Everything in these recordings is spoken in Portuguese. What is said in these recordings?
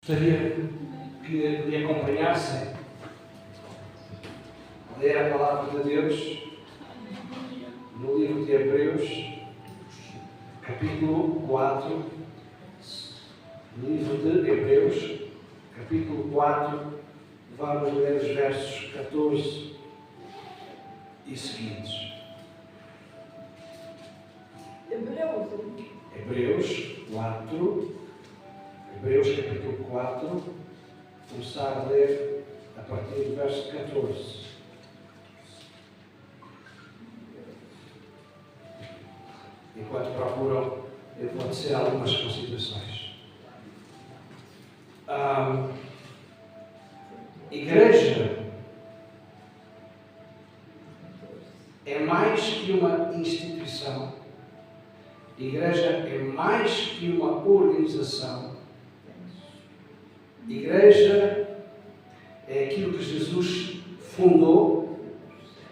Gostaria que me acompanhassem a ler a palavra de Deus no livro de Hebreus, capítulo 4. Livro de Hebreus, capítulo 4, vamos ler os versos 14 e seguintes. Hebreus 4, Hebreus capítulo 4, começar a ler a partir do verso 14. Enquanto procuram, eu vou dizer algumas considerações. Igreja é mais que uma instituição. Igreja é mais que uma organização. Igreja é aquilo que Jesus fundou.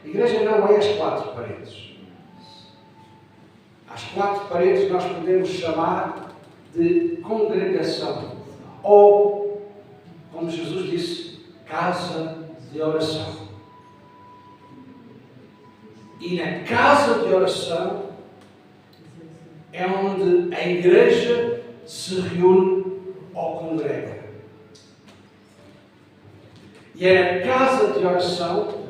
Igreja não é as quatro paredes. As quatro paredes nós podemos chamar de congregação. Ou, como Jesus disse, casa de oração. E na casa de oração é onde a igreja se reúne ou congrega. E é na casa de oração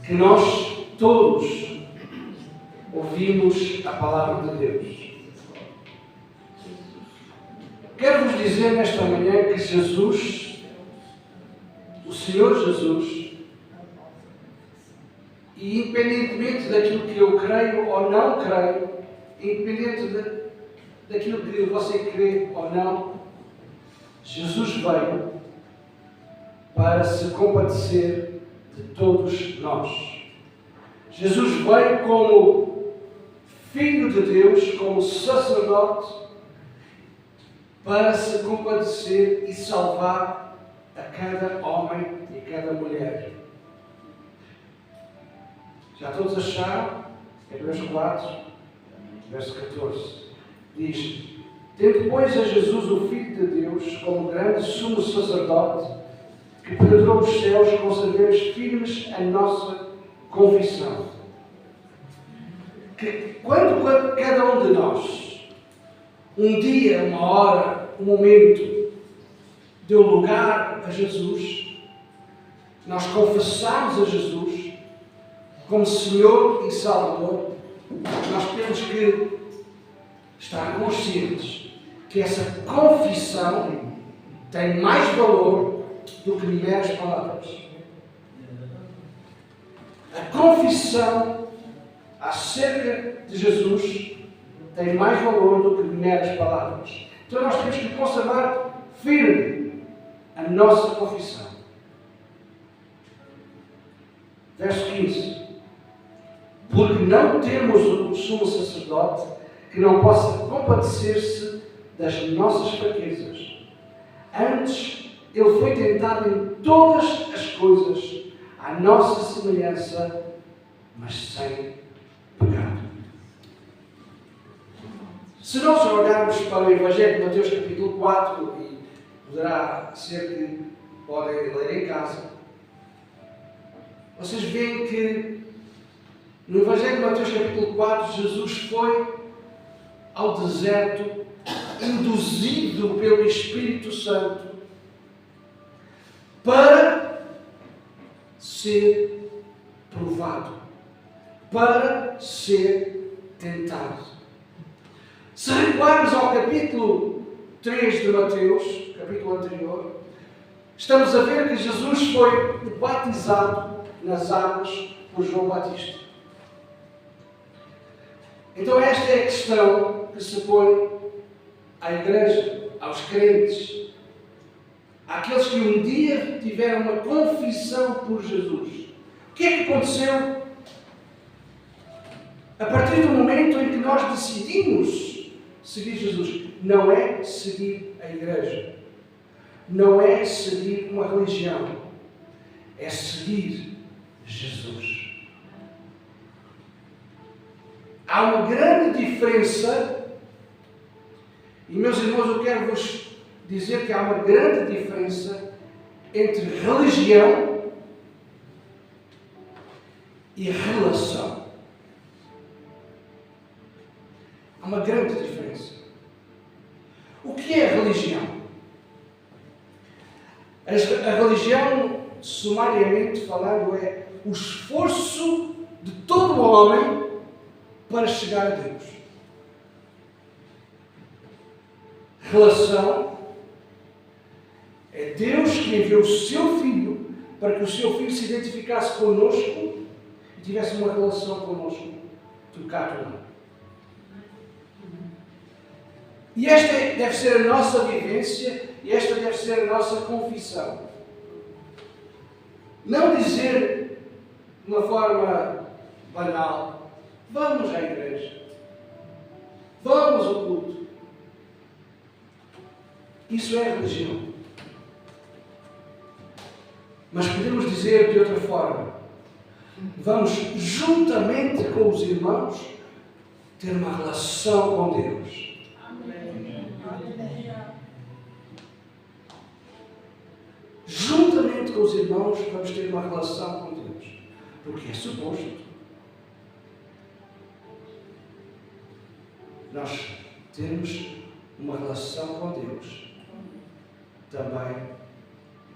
que nós todos ouvimos a palavra de Deus. Quero-vos dizer nesta manhã que Jesus, o Senhor Jesus, e independentemente daquilo que eu creio ou não creio, independente daquilo que você crê ou não, Jesus veio para se compadecer de todos nós. Jesus veio como Filho de Deus, como sacerdote, para se compadecer e salvar a cada homem e cada mulher. Já todos acharam? Hebreus 4, verso 14. Diz: tendo, pois, a Jesus, o Filho de Deus, como grande sumo sacerdote, que penetrou os céus, conservemos firmes a nossa confissão. Que quando cada um de nós, um dia, uma hora, um momento, deu lugar a Jesus, nós confessamos a Jesus como Senhor e Salvador, nós temos que estar conscientes que essa confissão tem mais valor do que meras palavras. A confissão acerca de Jesus tem mais valor do que meras palavras. Então nós temos que conservar firme a nossa confissão. Verso 15. Porque não temos um sumo sacerdote que não possa compadecer-se das nossas fraquezas. Antes, ele foi tentado em todas as coisas, à nossa semelhança, mas sem pecado. Se nós olharmos para o Evangelho de Mateus capítulo 4, e poderá ser que podem ler em casa, vocês veem que no Evangelho de Mateus capítulo 4, Jesus foi ao deserto, induzido pelo Espírito Santo, para ser provado, para ser tentado. Se recuarmos ao capítulo 3 de Mateus, capítulo anterior, estamos a ver que Jesus foi batizado nas águas por João Batista. Então esta é a questão que se põe à igreja, aos crentes, àqueles que um dia tiveram uma confissão por Jesus. O que é que aconteceu a partir do momento em que nós decidimos seguir Jesus? Não é seguir a igreja, não é seguir uma religião, é seguir Jesus. Há uma grande diferença, e meus irmãos, eu quero vos dizer que há uma grande diferença entre religião e relação. Há uma grande diferença. O que é religião? A religião, sumariamente falando, é o esforço de todo homem para chegar a Deus. Relação é Deus que enviou o seu Filho para que o seu Filho se identificasse connosco e tivesse uma relação connosco, tu cá, tu lá. E esta deve ser a nossa vivência e esta deve ser a nossa confissão. Não dizer de uma forma banal, vamos à igreja, vamos ao culto. Isso é religião. Mas podemos dizer de outra forma, vamos juntamente com os irmãos ter uma relação com Deus. Juntamente com os irmãos, vamos ter uma relação com Deus. Porque é suposto. Nós temos uma relação com Deus. Também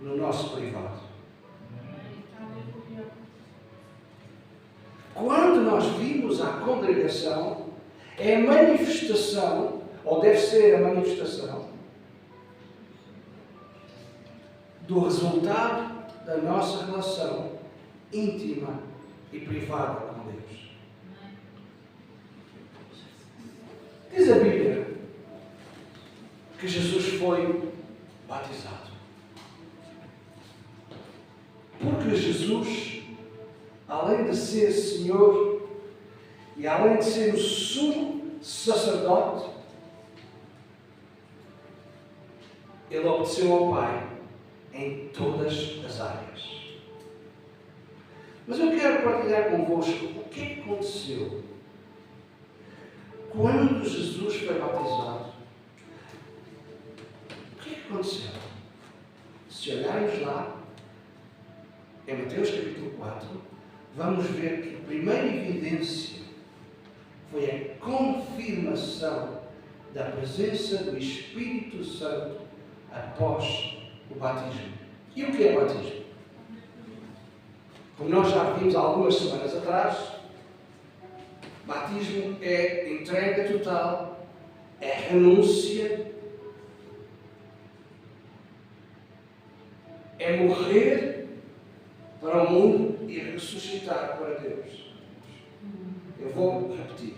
no nosso privado. Quando nós vimos a congregação, é a manifestação, ou deve ser a manifestação, do resultado da nossa relação íntima e privada com Deus. Diz a Bíblia que Jesus foi batizado. Porque Jesus, além de ser Senhor e além de ser o sumo sacerdote, ele obedeceu ao Pai em todas as áreas. Mas eu quero partilhar convosco o que é que aconteceu quando Jesus foi batizado. O que é que aconteceu? Se olharmos lá, em Mateus capítulo 4, vamos ver que a primeira evidência foi a confirmação da presença do Espírito Santo após o batismo. E o que é batismo? Como nós já vimos há algumas semanas atrás, batismo é entrega total, é renúncia, é morrer para o mundo e ressuscitar para Deus. Eu vou repetir.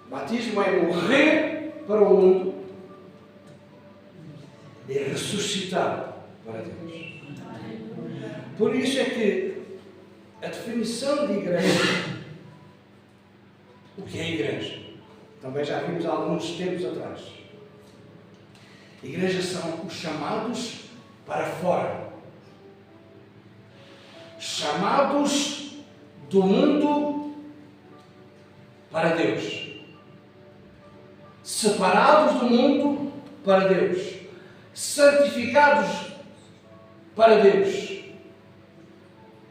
Batismo é morrer para o mundo e ressuscitar para Deus. Por isso é que a definição de igreja, o que é igreja? Também já vimos há alguns tempos atrás. Igrejas são os chamados para fora. Chamados do mundo para Deus. Separados do mundo para Deus. Santificados para Deus.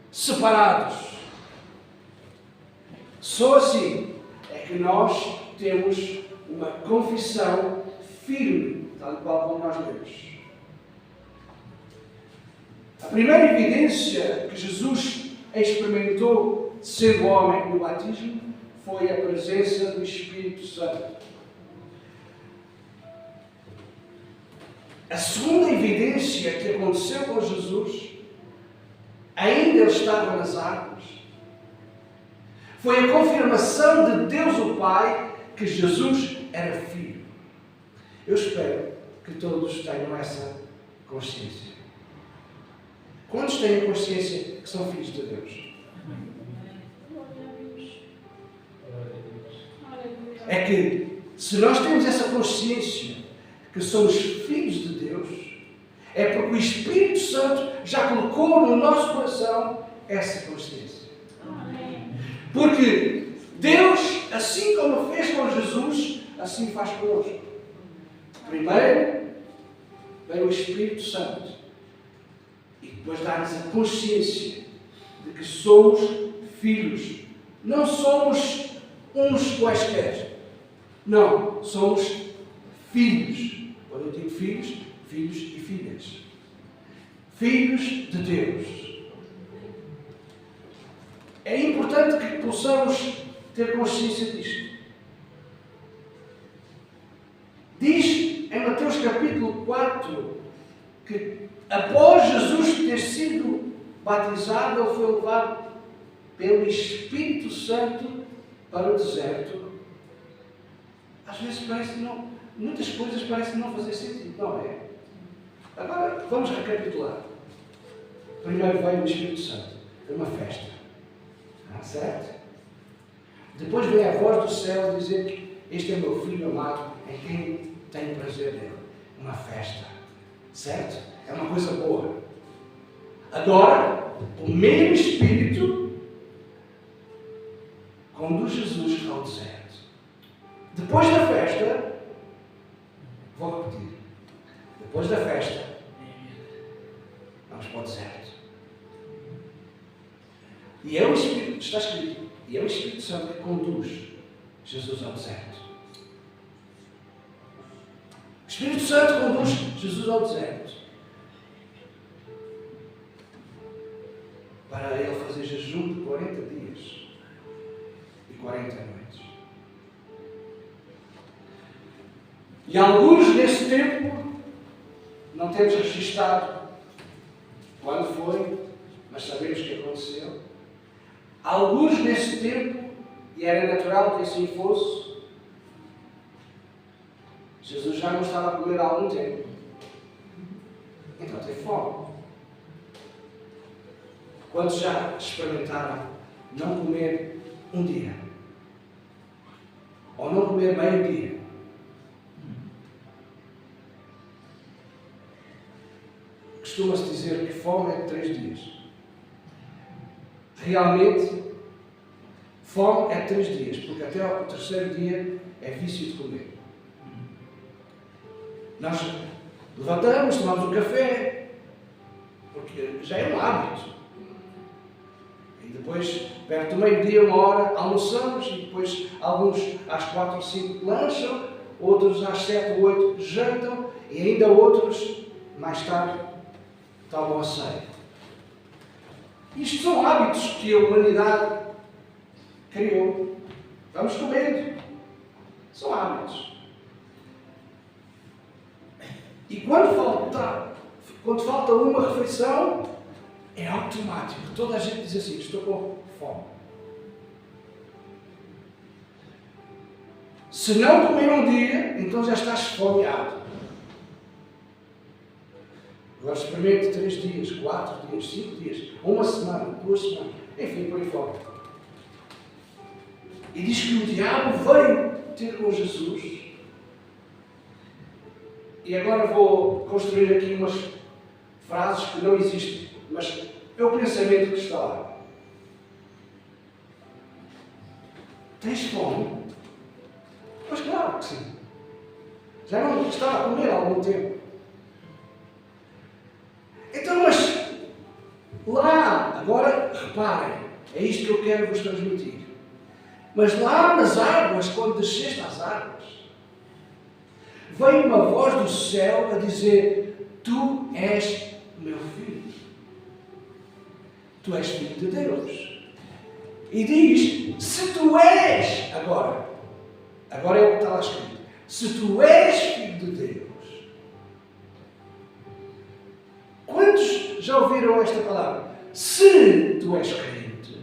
Separados. Só assim é que nós temos uma confissão firme, tal qual como nós lemos. A primeira evidência que Jesus experimentou sendo homem no batismo foi a presença do Espírito Santo. A segunda evidência que aconteceu com Jesus, ainda ele estava nas águas, foi a confirmação de Deus o Pai que Jesus era filho. Eu espero que todos tenham essa consciência. Quantos têm a consciência que são filhos de Deus? É que, se nós temos essa consciência que somos filhos de Deus, é porque o Espírito Santo já colocou no nosso coração essa consciência. Porque Deus, assim como fez com Jesus, assim faz conosco. Primeiro, vem o Espírito Santo e depois dá-nos a consciência de que somos filhos. Não somos uns quaisquer. Não, somos filhos. Quando eu digo filhos, filhos e filhas. Filhos de Deus. É importante que possamos ter consciência disto. Diz em Mateus capítulo 4 que após Jesus ter sido batizado, ele foi levado pelo Espírito Santo para o deserto. Às vezes parece que não, muitas coisas parecem não fazer sentido, não é? Agora vamos recapitular. Primeiro veio o Espírito Santo, foi uma festa, certo? Depois vem a voz do céu dizer que este é meu filho amado, em quem tenho prazer nele. Uma festa, certo? É uma coisa boa. Agora, o mesmo Espírito conduz Jesus ao deserto. Depois da festa, vou repetir, depois da festa, vamos para o deserto. E é o Espírito, está escrito, e é o Espírito Santo que conduz Jesus ao deserto. O Espírito Santo conduz Jesus ao deserto para ele fazer jejum de 40 dias e 40 noites. E alguns nesse tempo, não temos registado quando foi, mas sabemos que aconteceu. Alguns nesse tempo, e era natural que assim fosse, Jesus já não estava a comer há algum tempo. Então teve fome. Quantos já experimentaram não comer um dia? Ou não comer meio dia? Costuma-se dizer que fome é de 3 dias. Realmente, fome é de 3 dias, porque até o terceiro dia é vício de comer. Nós levantamos, tomamos um café, porque já é um hábito. E depois, perto do meio-dia, 1 hora, almoçamos, e depois alguns às 4 ou 5 lancham, outros às 7 ou 8 jantam, e ainda outros, mais tarde, tomam a ceia. Isto são hábitos que a humanidade criou. Vamos comendo. São hábitos. E quando falta uma refeição, é automático. Toda a gente diz assim, estou com fome. Se não comer um dia, então já estás esfomeado. Agora experimente 3 dias, 4 dias, 5 dias, 1 semana, 2 semanas, enfim, por aí fora. E diz que o diabo veio ter com Jesus. E agora vou construir aqui umas frases que não existem, mas é o pensamento que está lá. Tens fome? Mas claro que sim. Já não estava a comer há algum tempo. Então, mas lá, agora reparem, é isto que eu quero vos transmitir. Mas lá nas águas, quando desceste às águas, veio uma voz do céu a dizer: Tu és meu filho. Tu és filho de Deus. E diz: se tu és, agora é o que está lá escrito, se tu és filho de Deus. Quantos já ouviram esta palavra? Se tu és crente,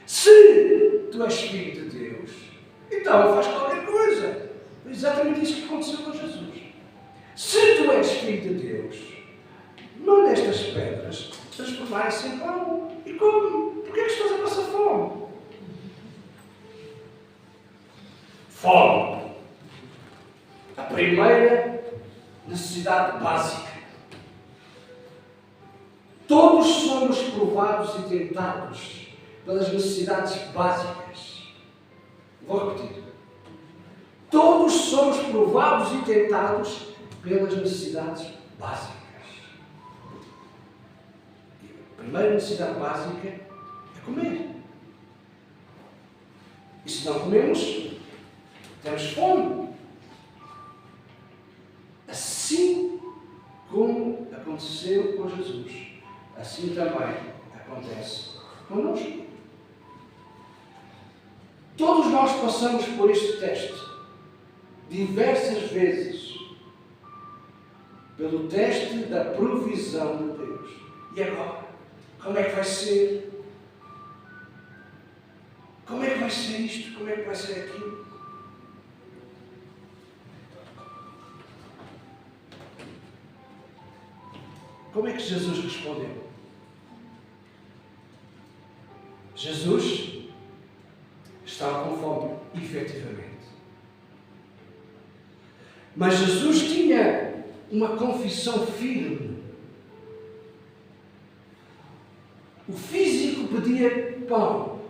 se tu és filho de Deus, então faz qualquer coisa. Foi exatamente isso que aconteceu com Jesus. Se tu és filho de Deus, manda estas pedras transformarem-se em pão e come. Porquê é que estás a passar fome? Fome. A primeira necessidade básica. Todos somos provados e tentados pelas necessidades básicas. Vou repetir. Todos somos provados e tentados pelas necessidades básicas. A primeira necessidade básica é comer. E se não comemos, temos fome. Assim como aconteceu com Jesus, assim também acontece conosco. Todos nós passamos por este teste diversas vezes, pelo teste da provisão de Deus. E agora? Como é que vai ser? Como é que vai ser isto? Como é que vai ser aquilo? Como é que Jesus respondeu? Jesus estava com fome, efetivamente. Mas Jesus tinha uma confissão firme. O físico pedia pão,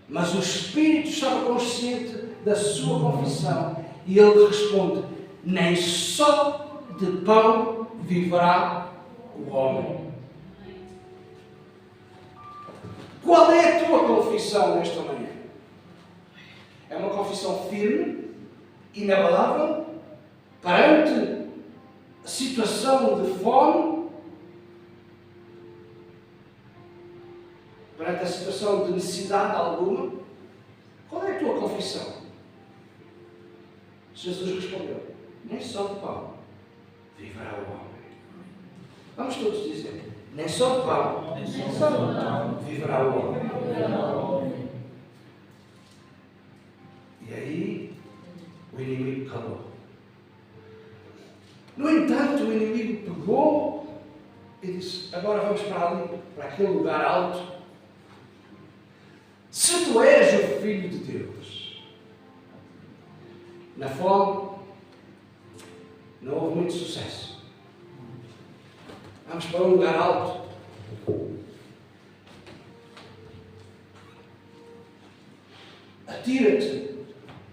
mas o espírito estava consciente da sua confissão e ele responde: nem só de pão viverá o homem. Qual é a tua confissão nesta manhã? É uma confissão firme, inabalável, perante a situação de fome, perante a situação de necessidade alguma? Qual é a tua confissão? Jesus respondeu: nem só de pão viverá o homem. Vamos todos dizer: nem só de pão viverá o homem. E aí o inimigo calou. No entanto, o inimigo pegou e disse: agora vamos para ali, para aquele lugar alto. Se tu és o Filho de Deus. Na fome não houve muito sucesso. Vamos para um lugar alto. Atira-te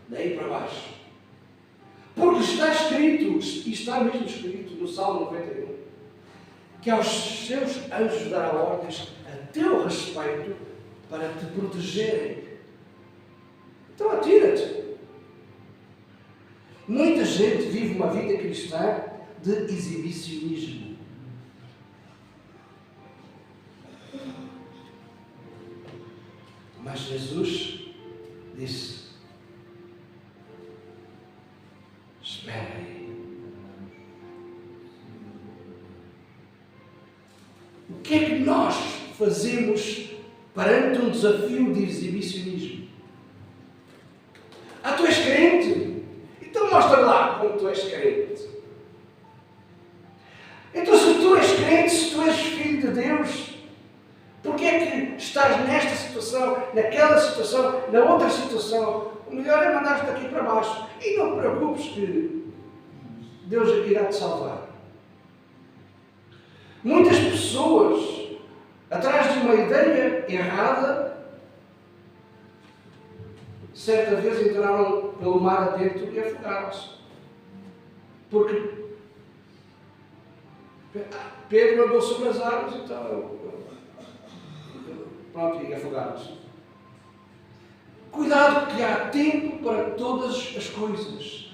daí para baixo. Porque está escrito, e está mesmo escrito no Salmo 91, que aos seus anjos dará ordens a teu respeito para te protegerem. Então atira-te. Muita gente vive uma vida cristã de exibicionismo. Mas Jesus disse: espera aí. O que é que nós fazemos perante um desafio de exibicionismo? Ah, tu és crente? Então mostra lá como tu és crente. Então se tu és crente, se tu és filho de Deus, porquê é que estás nesta situação, naquela situação, na outra situação? O melhor é mandar-te daqui para baixo. E não te preocupes que Deus irá te salvar. Muitas pessoas, atrás de uma ideia errada, certa vez entraram pelo mar adentro e afogaram-se. Porque Pedro andou sobre as águas, então pronto, e afogaram-se. Cuidado, que há tempo para todas as coisas.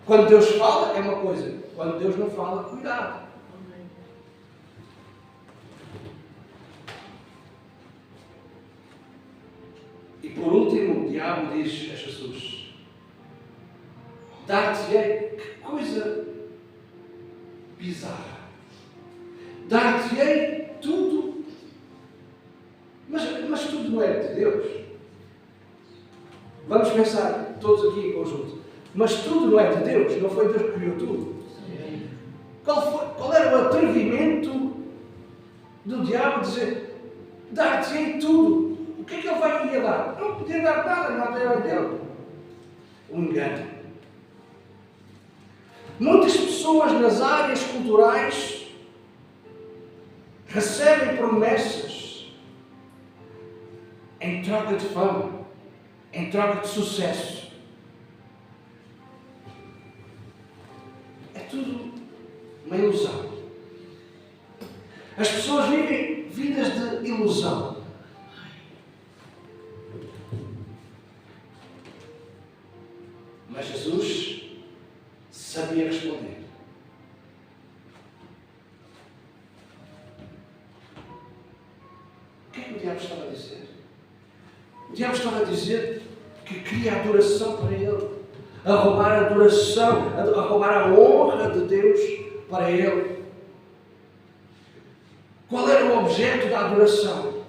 Quando Deus fala, é uma coisa. Quando Deus não fala, cuidado. E por último, o diabo diz a Jesus: dar-te-ei, que coisa bizarra, dar-te-ei tudo. Mas tudo não é de Deus. Vamos pensar todos aqui em conjunto. Mas tudo não é de Deus? Não foi Deus que criou tudo? Qual era o atrevimento do diabo dizer: dar-te-ei tudo? O que é que ele vai lhe dar? Não podia dar nada, não era dele. Um engano. Muitas pessoas nas áreas culturais recebem promessas em troca de fama, em troca de sucesso. É tudo uma ilusão. As pessoas vivem vidas de ilusão. Mas Jesus sabia responder. O que é que o diabo estava a dizer? O diabo estava a dizer que queria adoração para ele, a roubar a adoração, a roubar a honra de Deus para ele. Qual era o objeto da adoração?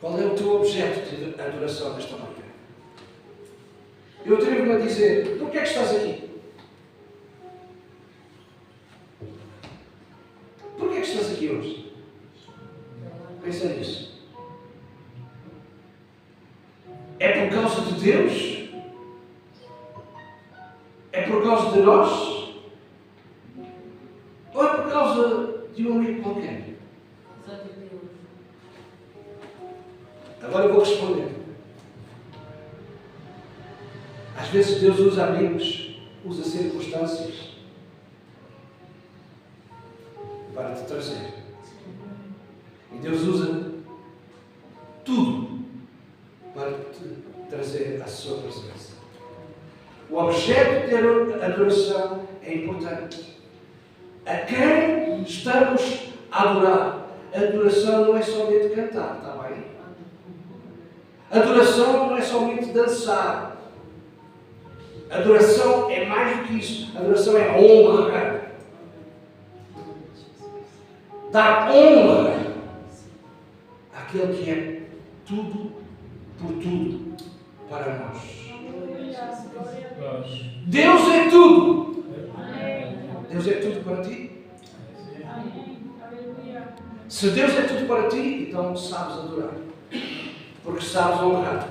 Qual é o teu objeto de adoração nesta manhã? Eu atrevo-me a dizer, por que é que estás aqui? Por que é que estás aqui hoje? Pensa nisso. É por causa de Deus? É por causa de nós? Ou é por causa de um amigo qualquer? Agora eu vou responder. Às vezes Deus usa amigos, usa circunstâncias para te trazer. E Deus usa tudo para te trazer à sua presença. O objeto de adoração é importante. A quem estamos a adorar? A adoração não é somente cantar, está bem? A adoração não é somente dançar. A adoração é mais do que isso. A adoração é honra. Dar honra àquele que é tudo por tudo para nós. Deus é tudo. Deus é tudo para ti? Se Deus é tudo para ti, então sabes adorar. Porque sabes honrar.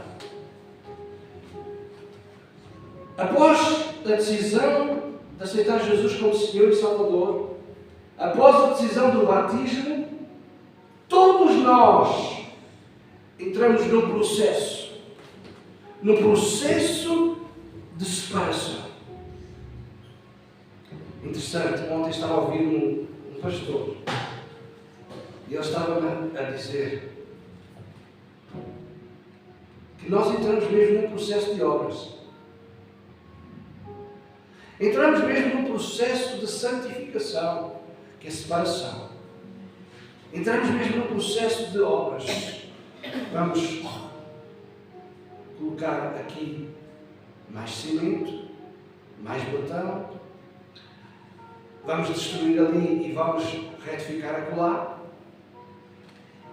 Após a decisão de aceitar Jesus como Senhor e Salvador, após a decisão do batismo, todos nós entramos num processo de separação. Interessante, ontem estava a ouvir um pastor e ele estava a dizer que nós entramos mesmo num processo de obras. Entramos mesmo num processo de santificação, que é separação. Entramos mesmo num processo de obras. Vamos colocar aqui mais cimento, mais botão. Vamos destruir ali e vamos retificar acolá.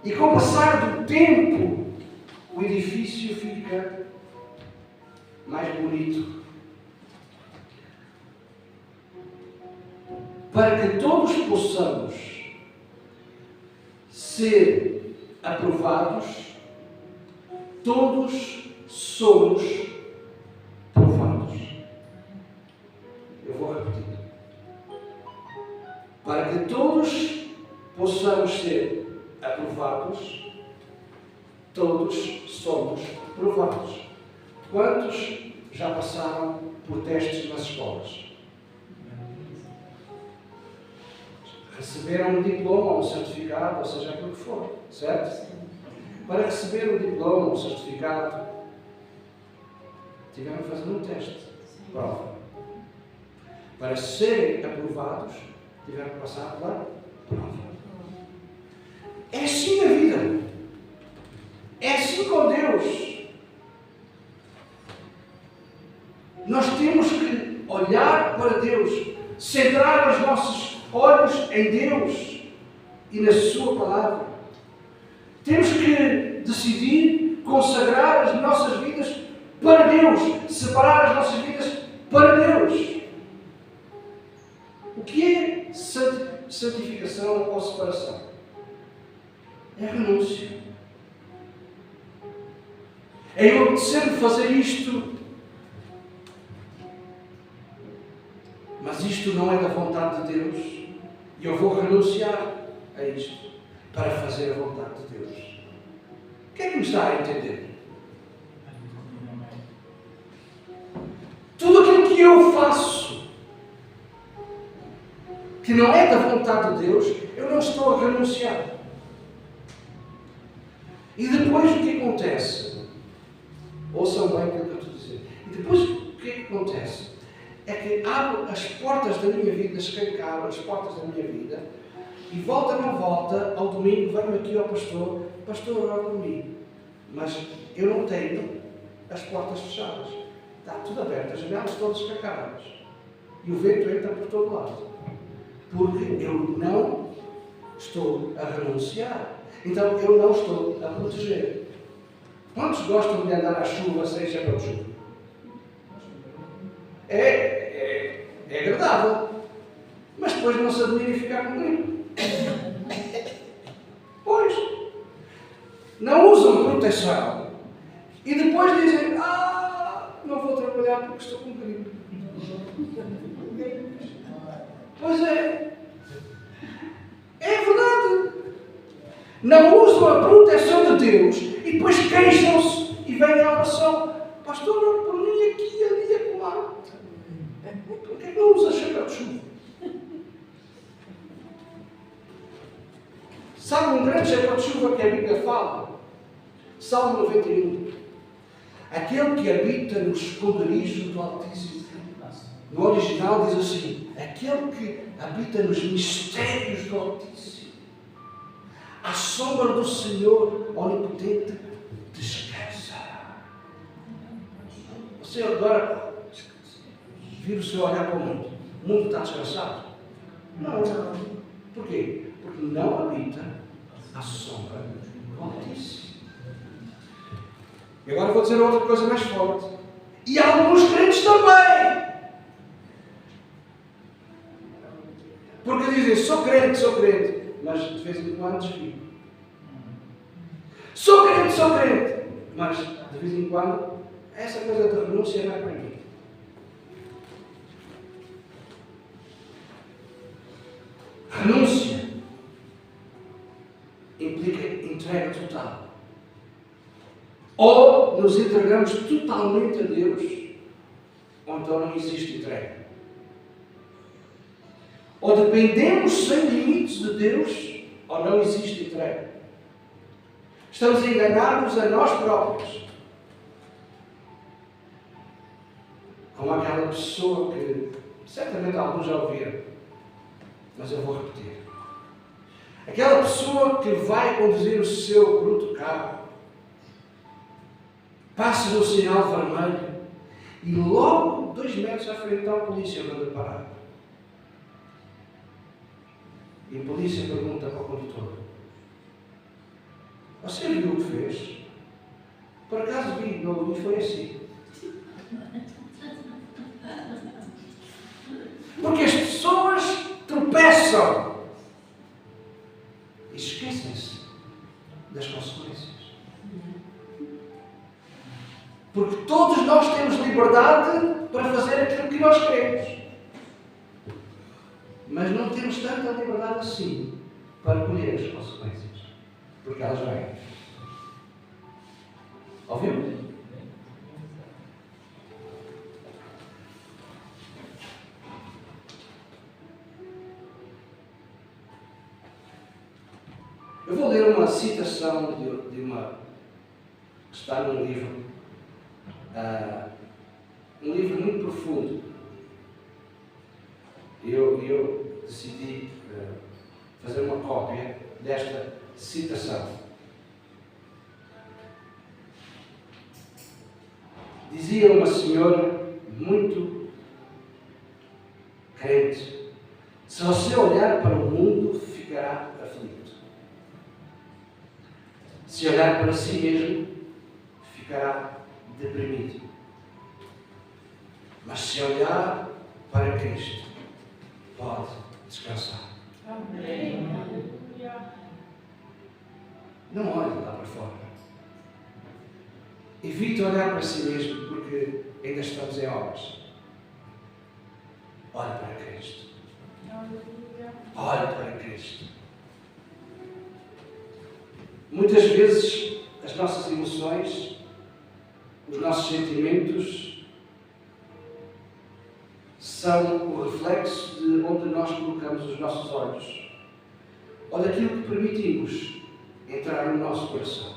E com o passar do tempo, o edifício fica mais bonito. Para que todos possamos ser aprovados, todos somos provados. Eu vou repetir. Para que todos possamos ser aprovados, todos somos provados. Quantos já passaram por testes nas escolas? Receberam um diploma ou um certificado, ou seja, aquilo que for, certo? Para receber o diploma ou o certificado, tiveram que fazer um teste, prova. Para serem aprovados, tiveram que passar pela prova. É assim a vida. É assim com Deus. Nós temos que olhar para Deus, centrar os nossos olhos em Deus e na Sua Palavra. Temos que decidir consagrar as nossas vidas para Deus, separar as nossas vidas para Deus. O que é santificação ou separação? É renúncia. É eu obedecer-me fazer isto, mas isto não é da vontade de Deus, e eu vou renunciar a isto para fazer a vontade de Deus. O que é que me está a entender? Tudo aquilo que eu faço, que não é da vontade de Deus, eu não estou a renunciar. E depois o que acontece? Ouçam bem aquilo que eu estou a dizer. E depois o que acontece? É que abro as portas da minha vida, escancaro as portas da minha vida, e volta ou não volta, ao domingo venho aqui ao pastor, ora comigo. Mas eu não tenho as portas fechadas. Está tudo aberto, as janelas todas escancaradas. E o vento entra por todo lado. Porque eu não estou a renunciar. Então eu não estou a proteger. Quantos gostam de andar à chuva sem chapéu de chuva? É agradável. Mas depois não se admira ficar com gripe. Pois. Não usam proteção. E depois dizem, não vou trabalhar porque estou com gripe. Pois é. É verdade. Não usam a proteção de Deus e depois queixam-se e vêm à oração. Pastor, ora por mim aqui, ali e acolá. Porquê que não usa chapéu de chuva? Sabe um grande chapéu de chuva que a Bíblia fala? Salmo 91. Aquele que habita no esconderijo do Altíssimo. No original diz assim, aquele que habita nos mistérios do Altíssimo. À sombra do Senhor Onipotente descansa. Você agora vira o seu olhar para o mundo. O mundo está descansado? Não. Porquê? Porque não habita à sombra do Altíssimo. E agora vou dizer outra coisa mais forte. E alguns crentes também. Porque dizem, sou crente, mas de vez em quando desvio. Sou crente, mas de vez em quando essa coisa de renúncia não é para mim. Renúncia implica entrega total. Ou nos entregamos totalmente a Deus, ou então não existe entrega. Ou dependemos sem limites de Deus, ou não existe entrega. Estamos a enganar-nos a nós próprios. Como aquela pessoa que, certamente alguns já ouviram, mas eu vou repetir. Aquela pessoa que vai conduzir o seu bruto carro, passa no sinal vermelho e logo 2 metros à frente está um polícia manda parar. E a polícia pergunta para o condutor: você viu o que fez? Por acaso vi, não vi, foi assim. Porque as pessoas tropeçam e esquecem-se das consequências. Porque todos nós temos liberdade para fazer aquilo que nós queremos. Mas não temos tanta liberdade assim para colher as consequências. Porque elas vêm. Ouviu? Eu vou ler uma citação de uma que está num livro. Um livro muito profundo. Eu decidi fazer uma cópia desta citação. Dizia uma senhora muito crente: se você olhar para o mundo, ficará aflito. Se olhar para si mesmo, ficará deprimido. Mas se olhar para Cristo, pode descansar. Amém. Não olhe lá para fora. Evite olhar para si mesmo, porque ainda estamos em obras. Olhe para Cristo. Olhe para Cristo. Muitas vezes as nossas emoções, os nossos sentimentos, são o reflexo de onde nós colocamos os nossos olhos, ou daquilo que permitimos entrar no nosso coração.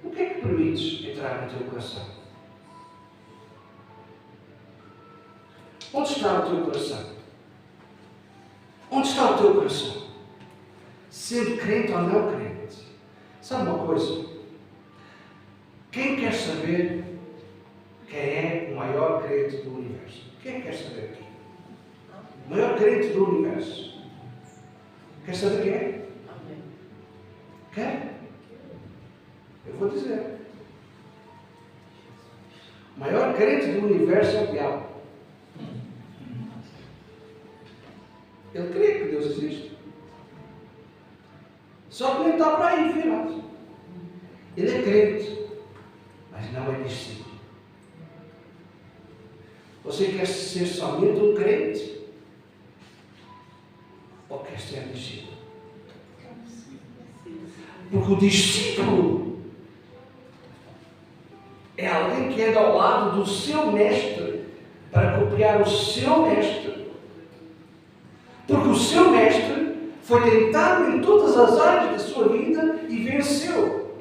O que é que permites entrar no teu coração? Onde está o teu coração? Onde está o teu coração? Sendo crente ou não crente? Sabe uma coisa? Quem quer saber quem é o maior crente do universo? Quem quer saber aqui? O maior crente do universo. Quer saber quem é? Quer? Eu vou dizer. O maior crente do universo é o diabo. Ele crê que Deus existe. Só que nem está para aí virado. Ele é crente, mas não é discípulo. Você quer ser somente um crente? Ou quer ser discípulo? Porque o discípulo é alguém que anda ao lado do seu mestre para copiar o seu mestre. Porque o seu mestre foi tentado em todas as áreas da sua vida e venceu.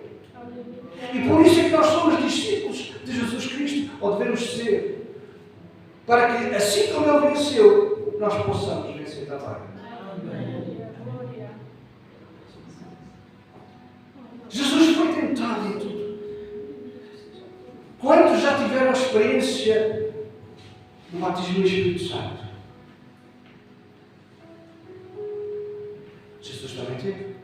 E por isso é que nós somos discípulos de Jesus Cristo, ou devemos ser, para que, assim como Ele venceu, nós possamos vencer também. Jesus foi tentado em tudo. Quantos já tiveram a experiência do batismo no Espírito Santo? Jesus também teve.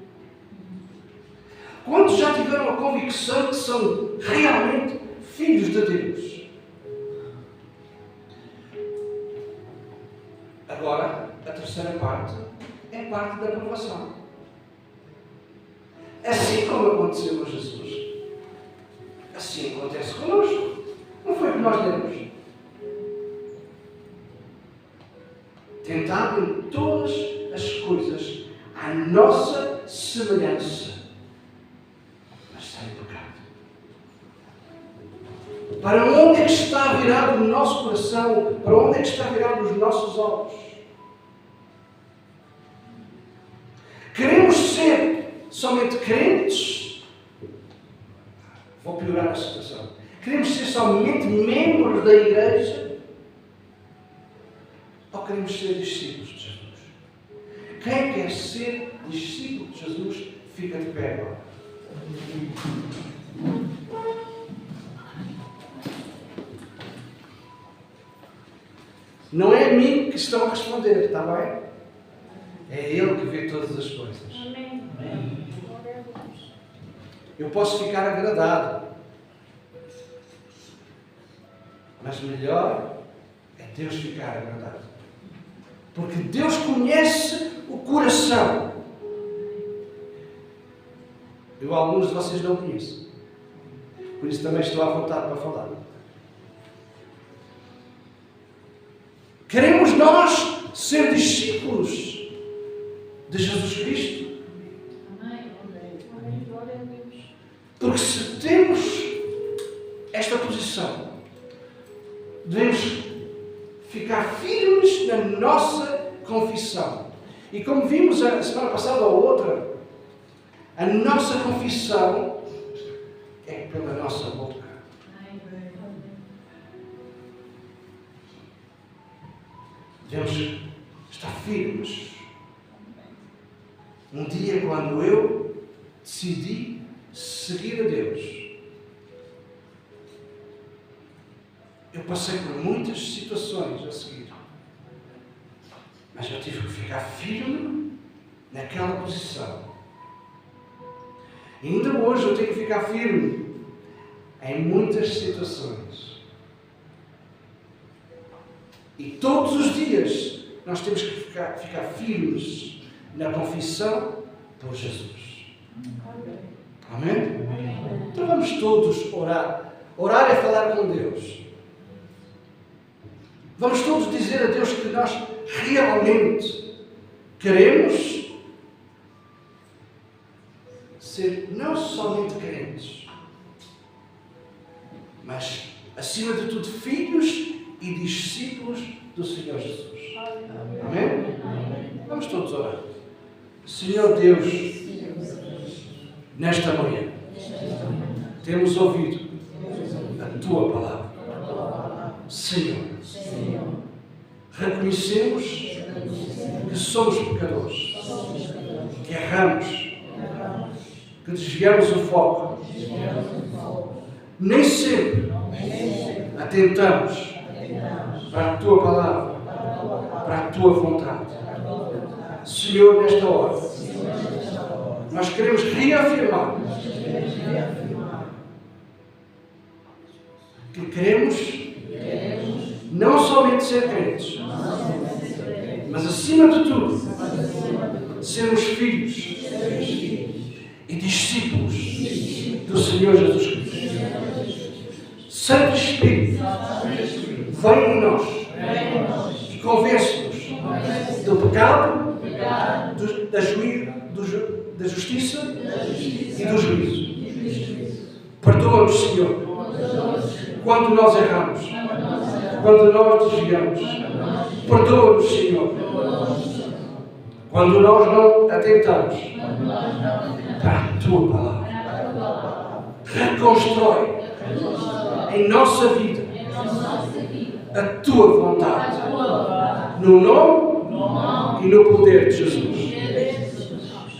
Quantos já tiveram a convicção que são realmente filhos de Deus? Agora, a terceira parte é parte da aprovação. Assim como aconteceu com Jesus, assim acontece connosco. Não foi o que nós demos. Tentado em todas as coisas à nossa semelhança, mas sem pecado. Para onde é que está virado o nosso coração? Para onde é que está virado os nossos olhos? Queremos ser somente crentes? Vou piorar a situação. Queremos ser somente membros da igreja? Ou queremos ser discípulos de Jesus? Quem quer ser discípulo de Jesus, fica de pé agora. Não é a mim que estão a responder, está bem? É Ele que vê todas as coisas. Amém. Eu posso ficar agradado, mas melhor é Deus ficar agradado. Porque Deus conhece o coração. Eu, alguns de vocês não conheço. Por isso também estou à vontade para falar. Queremos nós ser discípulos de Jesus Cristo? Amém. Glória a Deus. Porque se temos esta posição, devemos ficar firmes na nossa confissão. E como vimos a semana passada ou outra, a nossa confissão é pela nossa boca. Devemos estar firmes. Um dia, quando eu decidi seguir a Deus, eu passei por muitas situações a seguir. Mas eu tive que ficar firme naquela posição. E ainda hoje eu tenho que ficar firme em muitas situações. E todos os dias nós temos que ficar firmes na confissão por Jesus. Amém? Então vamos todos orar. Orar é falar com Deus. Vamos todos dizer a Deus que nós realmente queremos ser não somente crentes, acima de tudo, filhos e discípulos do Senhor Jesus. Amém? Vamos todos orar. Senhor Deus, nesta manhã, temos ouvido a Tua palavra. Senhor, reconhecemos que somos pecadores, que erramos, que desviamos o foco. Nem sempre atentamos para a Tua palavra, para a Tua vontade. Senhor, nesta hora, nós queremos reafirmar que queremos não somente ser crentes, mas acima de tudo, sermos filhos e discípulos do Senhor Jesus Cristo. Santo Espírito, vem em nós e convence-nos do pecado, da justiça e do juízo. Perdoa-nos, Senhor, quando nós erramos, quando nós desviamos. Perdoa-nos, Senhor, quando nós não atentamos para a Tua palavra. Reconstrói em nossa vida a Tua vontade, no nome e no poder de Jesus.